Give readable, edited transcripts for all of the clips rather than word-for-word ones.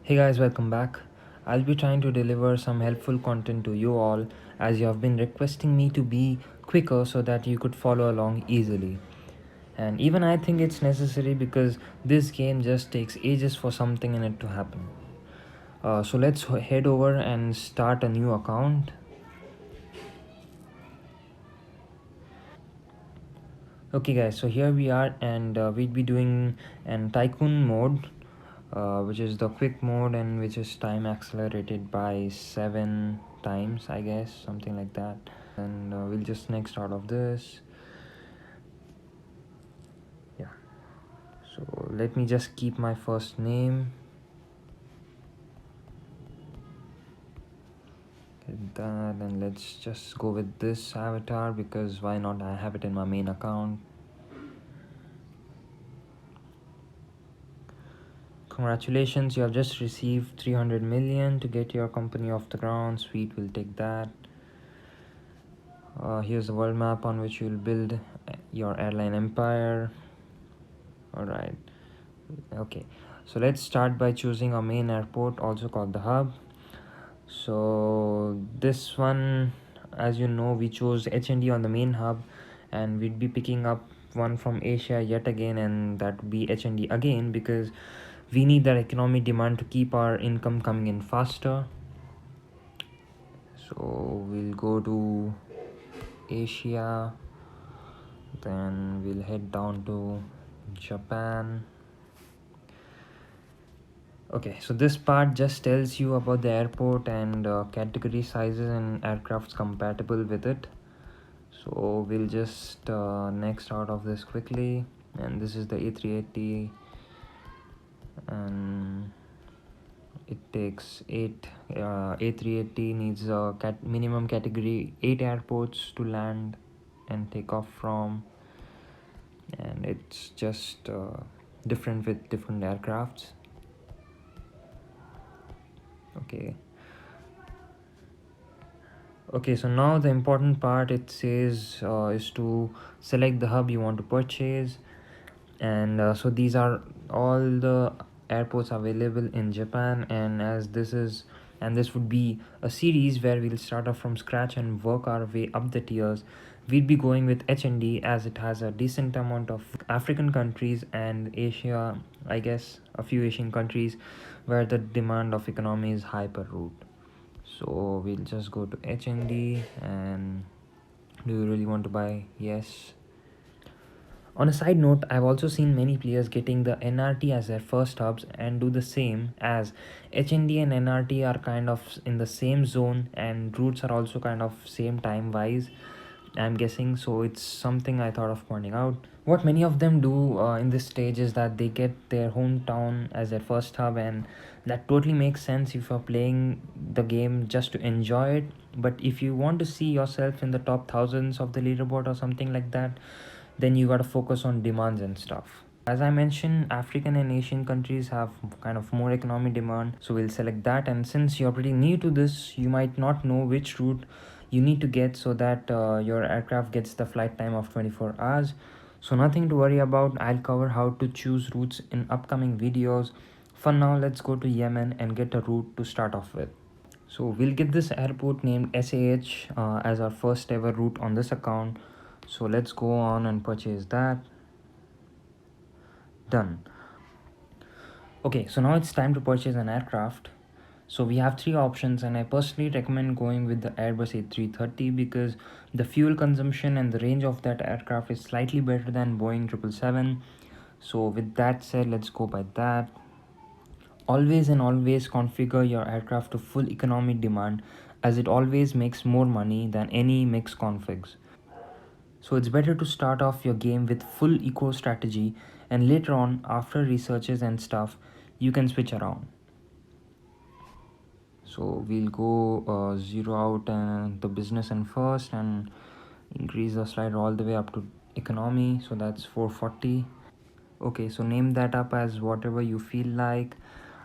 Hey guys, welcome back. I'll be trying to deliver some helpful content to you all as you have been requesting me to be quicker so that you could follow along easily. And even I think it's necessary because this game just takes ages for something in it to happen. So let's head over and start a new account. Okay guys, so here we are and we'll be doing an Tycoon mode, which is the quick mode and which is time accelerated by 7 times, I guess, something like that. And we'll just next out of this. Yeah, so let me just keep my first name. Get that, and let's just go with this avatar because why not, I have it in my main account. Congratulations, you have just received 300 million to get your company off the ground. Sweet, we'll take that. Here's the world map on which you'll build your airline empire. All right, okay, so let's start by choosing our main airport, also called the hub. So this one, as you know, we chose HND on the main hub, and we'd be picking up one from Asia yet again, and that would be HND again because we need that economic demand to keep our income coming in faster. So we'll go to Asia, then we'll head down to Japan. Okay, so this part just tells you about the airport and category sizes and aircrafts compatible with it. So we'll just next out of this quickly, and this is the A380, and it takes 8 A380 needs a minimum category 8 airports to land and take off from, and it's just different with different aircrafts. Okay, so now the important part, it says is to select the hub you want to purchase. And so these are all the airports available in Japan, and this would be a series where we'll start off from scratch and work our way up the tiers. We'd be going with HND as it has a decent amount of African countries and Asia, I guess a few Asian countries where the demand of economy is high per route. So we'll just go to HND, and do you really want to buy? Yes. On a side note, I've also seen many players getting the NRT as their first hubs and do the same, as HND and NRT are kind of in the same zone and routes are also kind of same time wise, I'm guessing. So it's something I thought of pointing out. What many of them do in this stage is that they get their hometown as their first hub, and that totally makes sense if you're playing the game just to enjoy it. But if you want to see yourself in the top thousands of the leaderboard or something like that, then you got to focus on demands and stuff. As I mentioned, African and Asian countries have kind of more economic demand, so we'll select that. And since you're pretty new to this, you might not know which route you need to get so that your aircraft gets the flight time of 24 hours. So nothing to worry about, I'll cover how to choose routes in upcoming videos. For now, let's go to Yemen and get a route to start off with. So we'll get this airport named SAH as our first ever route on this account. So let's go on and purchase that. Done. Okay, so now it's time to purchase an aircraft. So we have three options, and I personally recommend going with the Airbus A330 because the fuel consumption and the range of that aircraft is slightly better than Boeing 777. So with that said, let's go by that. Always and always configure your aircraft to full economic demand, as it always makes more money than any mix configs. So it's better to start off your game with full eco strategy, and later on, after researches and stuff, you can switch around. So we'll go zero out and the business and first, and increase the slider all the way up to economy. So that's 440. Okay, so name that up as whatever you feel like.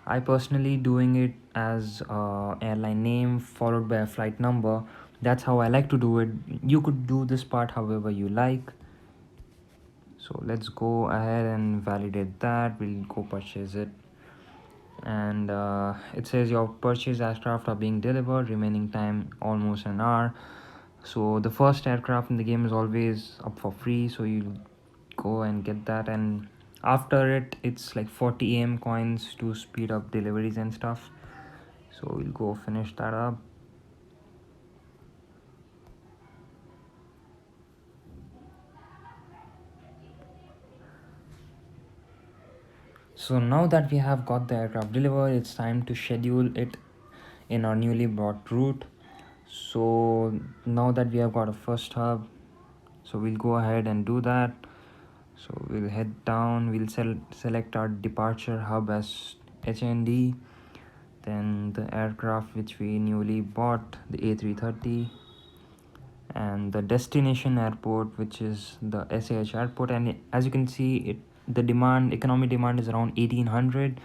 I personally doing it as airline name followed by a flight number. That's how I like to do it. You could do this part however you like. So let's go ahead and validate that. We'll go purchase it. And it says your purchased aircraft are being delivered, remaining time almost an hour. So the first aircraft in the game is always up for free, so you go and get that. And after it, it's like 40 am coins to speed up deliveries and stuff. So we'll go finish that up. So now that we have got the aircraft delivered, it's time to schedule it in our newly bought route. So now that we have got a first hub, so we'll go ahead and do that. So we'll head down, we'll select our departure hub as HND, then the aircraft which we newly bought, the A330, and the destination airport, which is the SAH airport. And as you can see, the economy demand is around 1800,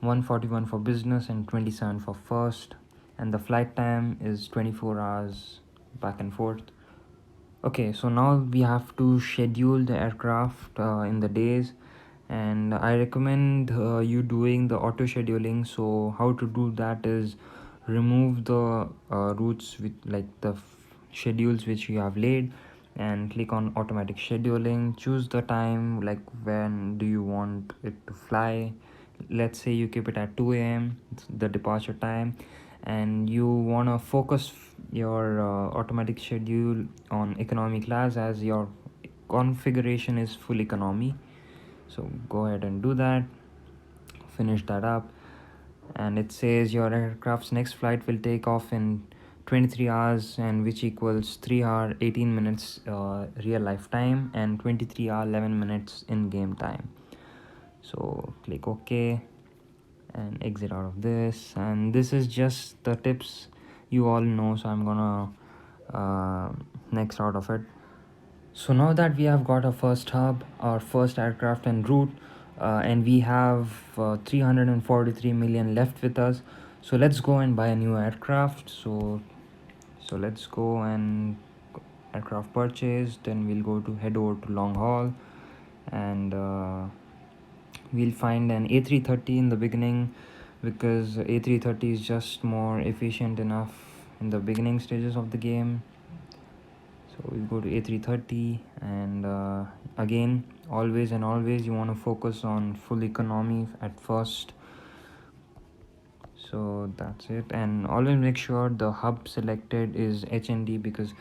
141 for business and 27 for first, and the flight time is 24 hours back and forth. Okay, so now we have to schedule the aircraft in the days, and I recommend you doing the auto scheduling. So how to do that is remove the routes with like the schedules which you have laid, and click on automatic scheduling. Choose the time, like when do you want it to fly. Let's say you keep it at 2 a.m, the departure time, and you want to focus your automatic schedule on economy class, as your configuration is full economy. So go ahead and do that, finish that up. And it says your aircraft's next flight will take off in 23 hours, and which equals 3 hour 18 minutes real life time and 23 hour 11 minutes in game time. So click OK and exit out of this. And this is just the tips you all know, so I'm gonna next out of it. So now that we have got our first hub, our first aircraft and route, and we have 343 million left with us, so let's go and buy a new aircraft. So let's go and aircraft purchase. Then we'll go to head over to long haul, and we'll find an A330 in the beginning, because A330 is just more efficient enough in the beginning stages of the game. So we'll go to A330, and again, always and always you want to focus on full economy at first. So that's it, and always make sure the hub selected is HND, because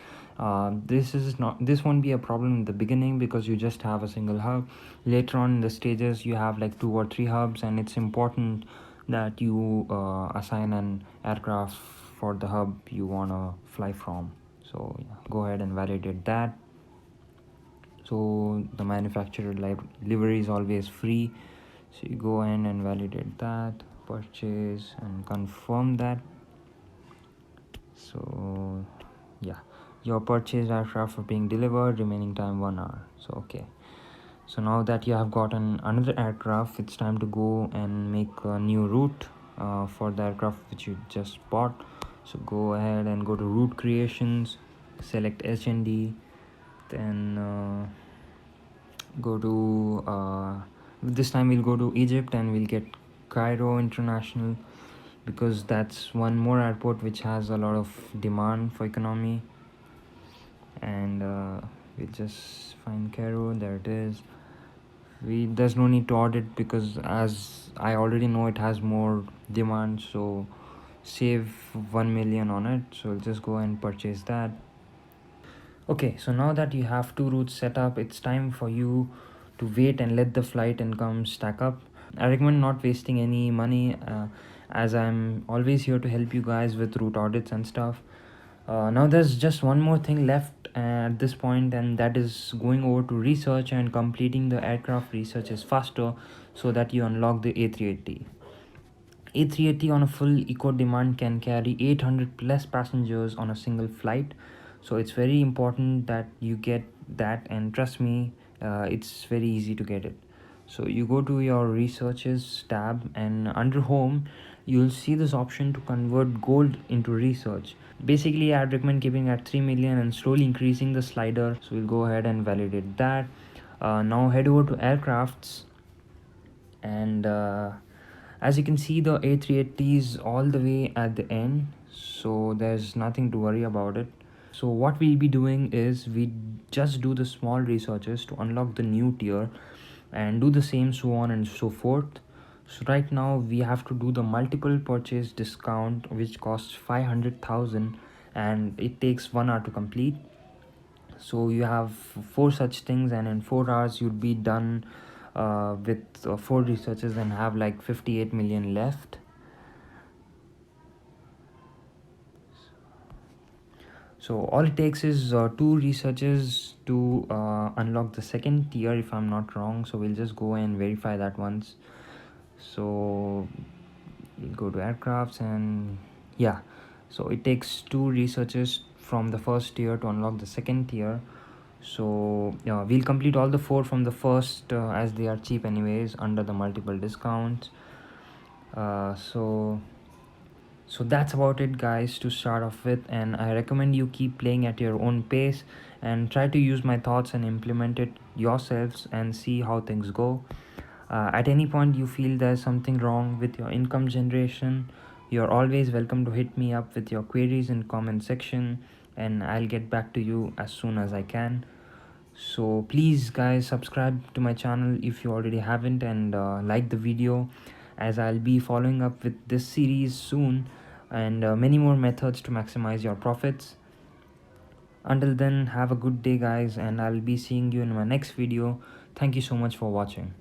this won't be a problem in the beginning, because you just have a single hub. Later on in the stages you have like 2 or 3 hubs, and it's important that you assign an aircraft for the hub you want to fly from. So yeah, go ahead and validate that. So the manufacturer livery is always free, so you go in and validate that, purchase and confirm that. So yeah, your purchase aircraft are being delivered, remaining time 1 hour. So okay, so now that you have gotten another aircraft, it's time to go and make a new route for the aircraft which you just bought. So go ahead and go to route creations, select HND, then go to this time we'll go to Egypt, and we'll get Cairo International, because that's one more airport which has a lot of demand for economy. And we'll just find Cairo. There it is. There's no need to audit, because as I already know it has more demand, so save 1 million on it. So we'll just go and purchase that. Okay, so now that you have 2 routes set up, it's time for you to wait and let the flight income stack up. I recommend not wasting any money, as I'm always here to help you guys with route audits and stuff. Now there's just one more thing left at this point, and that is going over to research and completing the aircraft research is faster, so that you unlock the A380. A380 on a full eco demand can carry 800 plus passengers on a single flight. So it's very important that you get that, and trust me, it's very easy to get it. So you go to your researches tab, and under home you'll see this option to convert gold into research. Basically, I'd recommend keeping at 3 million and slowly increasing the slider. So we'll go ahead and validate that. Now head over to aircrafts, and As you can see, the A380 is all the way at the end, so there's nothing to worry about it. So what we'll be doing is we just do the small researches to unlock the new tier and do the same, so on and so forth. So right now we have to do the multiple purchase discount, which costs 500,000 and it takes 1 hour to complete. So you have 4 such things, and in 4 hours you'd be done with 4 researches and have like 58 million left. So all it takes is 2 researches to unlock the second tier, if I'm not wrong. So we'll just go and verify that once. So we'll go to aircrafts, and yeah, so it takes 2 researches from the first tier to unlock the second tier. So we'll complete all the 4 from the first, as they are cheap anyways under the multiple discounts. So that's about it, guys, to start off with, and I recommend you keep playing at your own pace and try to use my thoughts and implement it yourselves and see how things go. At any point you feel there's something wrong with your income generation, you're always welcome to hit me up with your queries in comment section, and I'll get back to you as soon as I can. So please, guys, subscribe to my channel if you already haven't, and like the video, as I'll be following up with this series soon, and many more methods to maximize your profits. Until then, have a good day, guys, and I'll be seeing you in my next video. Thank you so much for watching.